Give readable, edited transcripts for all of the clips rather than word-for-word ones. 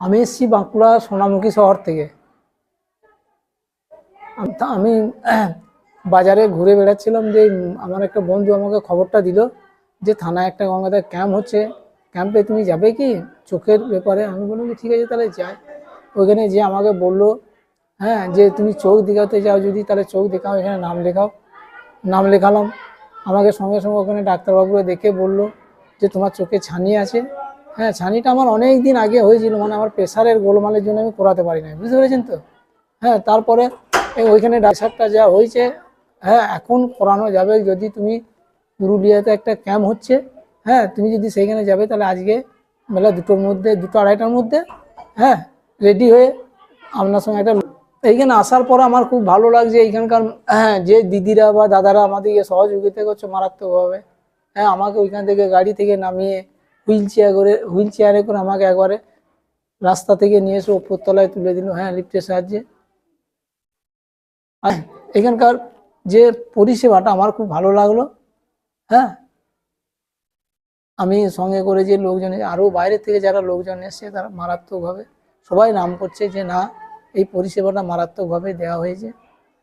আমি এসেছি বাঁকুড়া সোনামুখী শহর থেকে। আমি বাজারে ঘুরে বেড়াচ্ছিলাম যে আমার একটা বন্ধু আমাকে খবরটা দিল যে থানায় একটা গঙ্গাধর ক্যাম্প হচ্ছে, ক্যাম্পে তুমি যাবে কি চোখের ব্যাপারে? আমি বললাম যে ঠিক আছে তাহলে যাই। ওইখানে যে আমাকে বললো হ্যাঁ যে তুমি চোখ দেখাতে যাও যদি তাহলে চোখ দেখাও, এখানে নাম লেখাও। নাম লেখালাম। আমাকে সঙ্গে সঙ্গে ওখানে ডাক্তারবাবুরা দেখে বললো যে তোমার চোখে ছানি আছে। হ্যাঁ, ছানিটা আমার অনেক দিন আগে হয়েছিল, মানে আমার প্রেশারের গোলমালের জন্য আমি করাতে পারি না, বুঝতে পেরেছেন তো। হ্যাঁ, তারপরে ওইখানে ডাক্তারটা যা হয়েছে, হ্যাঁ এখন করানো যাবে যদি তুমি পুরুলিয়াতে একটা ক্যাম্প হচ্ছে, হ্যাঁ তুমি যদি সেইখানে যাবে তাহলে আজকে বেলা 2টোর মধ্যে 2টো 2:30টার মধ্যে হ্যাঁ রেডি হয়ে আপনার সঙ্গে একটা। এইখানে আসার পর আমার খুব ভালো লাগছে এইখানকার হ্যাঁ যে দিদিরা বা দাদারা আমাদেরকে সহযোগিতা করছে মারাত্মকভাবে। হ্যাঁ, আমাকে ওইখান থেকে গাড়ি থেকে নামিয়ে হুইল চেয়ারে করে আমাকে একবারে রাস্তা থেকে নিয়ে এসে ওপর তলায় তুলে দিল, হ্যাঁ লিফটের সাহায্যে। এখানকার যে পরিষেবাটা আমার খুব ভালো লাগলো। হ্যাঁ, আমি সঙ্গে করে যে লোকজন আরও বাইরে থেকে যারা লোকজন এসছে তারা মারাত্মকভাবে সবাই নাম করছে যে না এই পরিষেবাটা মারাত্মকভাবে দেওয়া হয়েছে।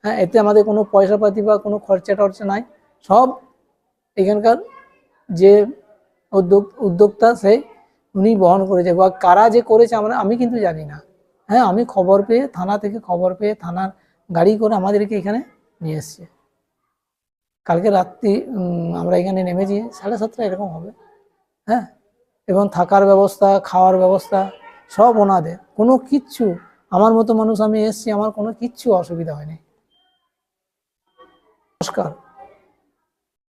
হ্যাঁ, এতে আমাদের কোনো পয়সাপাতি বা কোনো খরচা টরচা নাই, সব এখানকার যে উদ্যোক্তা সেই উনি বহন করেছে, বা কারা যে করেছে আমি কিন্তু জানি না। হ্যাঁ, আমি খবর পেয়ে থানা থেকে খবর পেয়ে থানার গাড়ি করে আমাদেরকে এখানে নিয়ে এসছে। কালকে রাত্রি আমরা এখানে নেমেছি 7:30 এরকম হবে। হ্যাঁ, এবং থাকার ব্যবস্থা খাওয়ার ব্যবস্থা সব ওনাদের, কোনো কিচ্ছু আমার মতো মানুষ আমি এসছি, আমার কোনো কিচ্ছু অসুবিধা হয়নি। নমস্কার।